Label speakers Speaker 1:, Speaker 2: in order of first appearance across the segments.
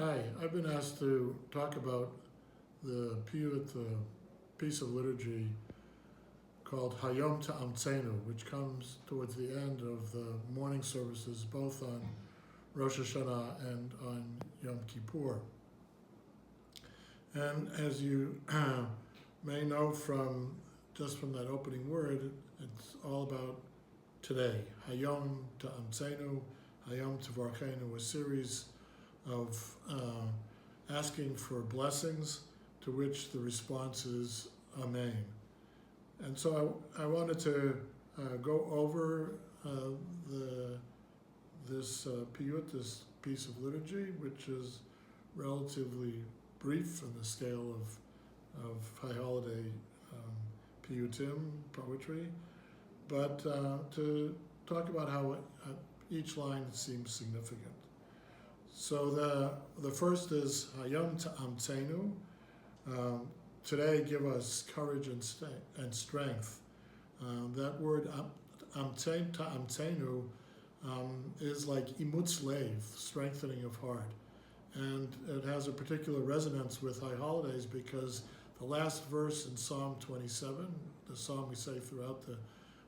Speaker 1: Hi, I've been asked to talk about the piyut, the piece of liturgy called Hayom Ta'amtzenu, which comes towards the end of the morning services, both on Rosh Hashanah and on Yom Kippur. And as you may know from that opening word, it's all about today. Hayom Ta'amtzenu, Hayom Tvarchenu, a series of asking for blessings, to which the response is Amen. And so I wanted to go over this piyut, this piece of liturgy, which is relatively brief in the scale of high holiday piyutim, poetry, but to talk about how each line seems significant. So the first is Hayom Ta'amtzenu. Today, give us courage and strength. That word Ta'amtzenu is like imutz lev, strengthening of heart, and it has a particular resonance with high holidays because the last verse in Psalm 27, the psalm we say throughout the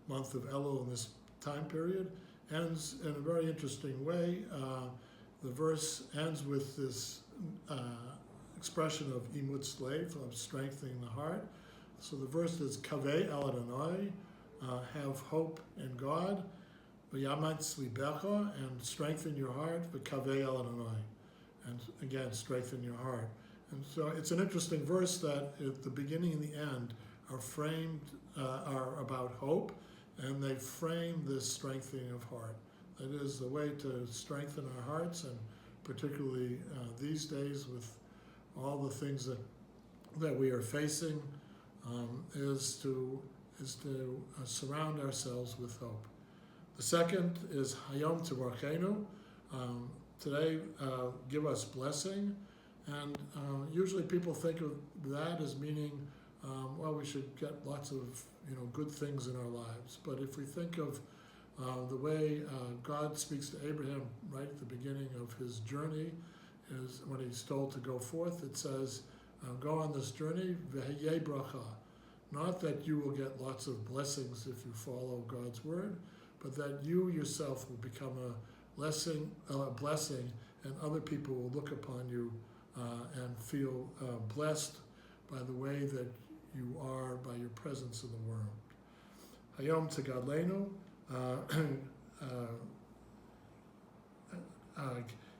Speaker 1: month of Elul in this time period, ends in a very interesting way. The verse ends with this expression of imutz lev, of strengthening the heart. So the verse is Kaveh el Adonai, have hope in God, v'yamatz libecha, and strengthen your heart, v'kaveh el Adonai, and again, strengthen your heart. And so it's an interesting verse that at the beginning and the end are about hope, and they frame this strengthening of heart. That is the way to strengthen our hearts, and particularly these days with all the things that we are facing, is to surround ourselves with hope. The second is Hayom Tvarchenu. Today, give us blessing, and usually people think of that as meaning, well, we should get lots of good things in our lives. But if we think of the way God speaks to Abraham right at the beginning of his journey, is when he's told to go forth, it says, go on this journey, v'heyeh bracha. Not that you will get lots of blessings if you follow God's word, but that you yourself will become a blessing, and other people will look upon you and feel blessed by the way that you are, by your presence in the world. Hayom Tegadlenu.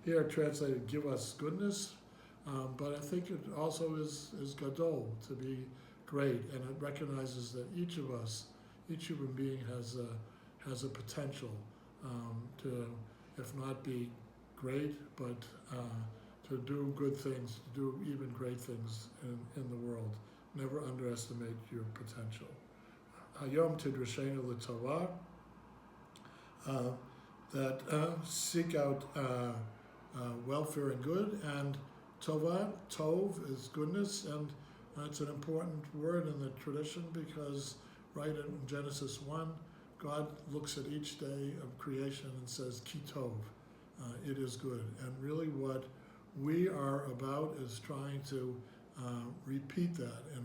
Speaker 1: Here translated, give us goodness, but I think it also is gadol, to be great, and it recognizes that each of us, each human being has a potential to, if not be great, but to do good things, to do even great things in the world. Never underestimate your potential. Hayom Tidrashenu l'Torah, that seek out welfare and good, and tova, tov is goodness, and it's an important word in the tradition because right in Genesis 1, God looks at each day of creation and says, ki tov, it is good. And really what we are about is trying to repeat that in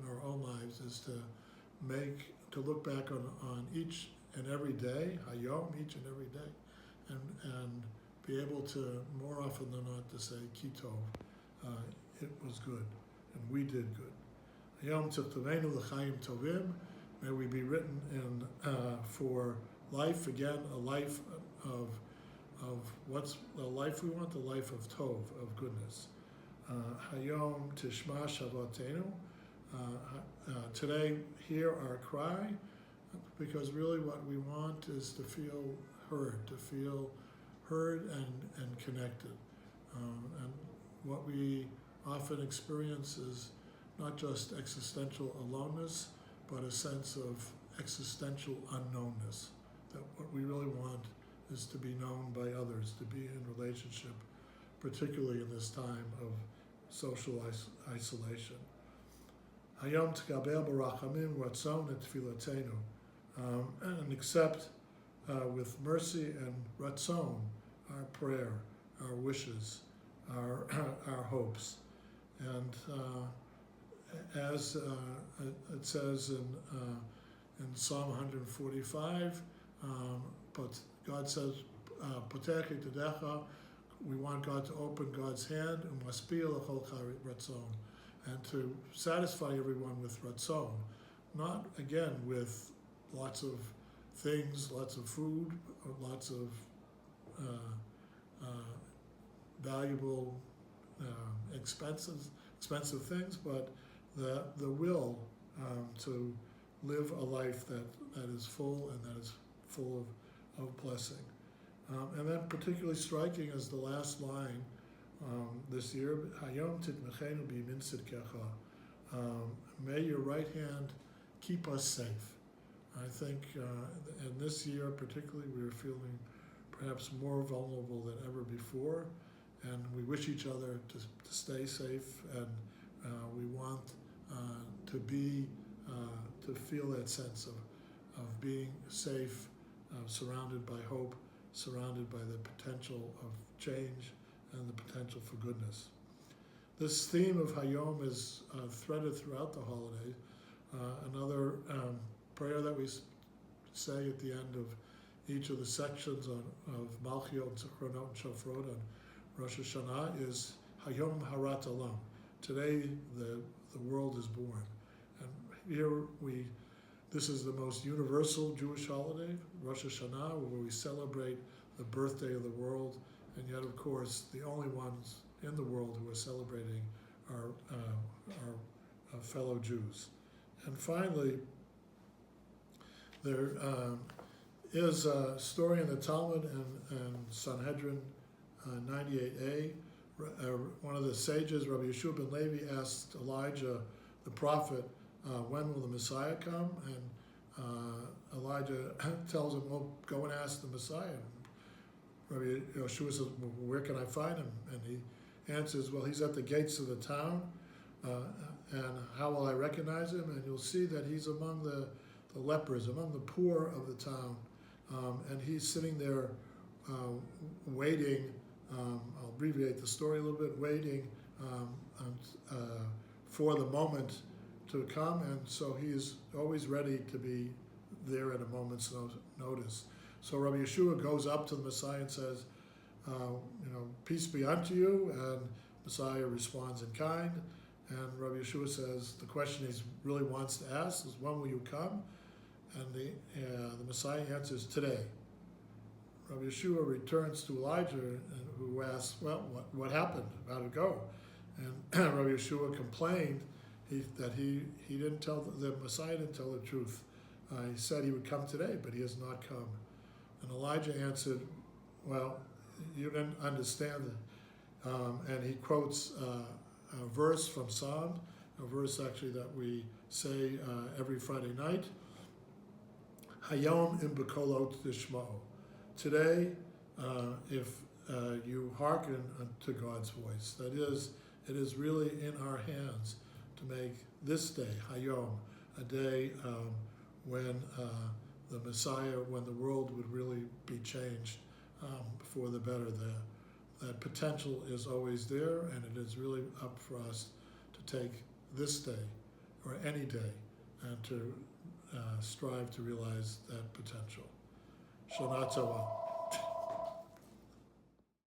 Speaker 1: our own lives, is to look back on each and every day, Hayom, each and every day, and be able to, more often than not, to say, ki tov, it was good, and we did good. Hayom Tovenu l'chaim tovim, may we be written in for life, again, a life of what's the life we want, the life of tov, of goodness. Hayom Tishma Shavatenu, today hear our cry, because really what we want is to feel heard, and connected. And what we often experience is not just existential aloneness, but a sense of existential unknownness, that what we really want is to be known by others, to be in relationship, particularly in this time of social isolation. Hayom T'kabel Barachamim Ratzon et Tfilatenu, and accept with mercy and ratzon our prayer, our wishes, our our hopes. And as it says in Psalm 145, but God says, "Potech itedecha," we want God to open God's hand, and to satisfy everyone with ratzon, not again with lots of things, lots of food, lots of valuable, expensive things, but the will to live a life that is full and that is full of blessing. And then particularly striking is the last line this year, Hayom titmechenu bimin tzidkecha. May your right hand keep us safe. I think and this year particularly we are feeling perhaps more vulnerable than ever before, and we wish each other to stay safe, and we want to be to feel that sense of being safe, surrounded by hope, surrounded by the potential of change and the potential for goodness. This theme of Hayom is threaded throughout the holiday. Another prayer that we say at the end of each of the sections of Malchiot, Zechronot, and Shofrot on Rosh Hashanah is Hayom Harat Olam. Today the world is born. And here this is the most universal Jewish holiday, Rosh Hashanah, where we celebrate the birthday of the world, and yet, of course, the only ones in the world who are celebrating are fellow Jews. And finally, there is a story in the Talmud and Sanhedrin 98a. One of the sages, Rabbi Yeshua ben Levi, asked Elijah, the prophet, when will the Messiah come? And Elijah tells him, well, go and ask the Messiah. And Rabbi Yeshua says, well, where can I find him? And he answers, well, he's at the gates of the town. And how will I recognize him? And you'll see that he's among the lepers, among the poor of the town. And he's sitting there waiting, I'll abbreviate the story a little bit, waiting for the moment to come, and so he's always ready to be there at a moment's notice. So Rabbi Yeshua goes up to the Messiah and says, peace be unto you, and Messiah responds in kind, and Rabbi Yeshua says, the question he really wants to ask is, when will you come? And the Messiah answers, today. Rabbi Yeshua returns to Elijah, who asks, well, what happened? How did it go? And Rabbi Yeshua complained that he didn't tell, the Messiah didn't tell the truth. He said he would come today, but he has not come. And Elijah answered, well, you didn't understand it. And he quotes a verse from Psalm, a verse actually that we say every Friday night. Hayom im bekolot tishma'u. Today, if you hearken to God's voice, that is, it is really in our hands to make this day, Hayom, a day when the Messiah, when the world would really be changed for the better. That potential is always there, and it is really up for us to take this day, or any day, and to strive to realize that potential. Shana Tova.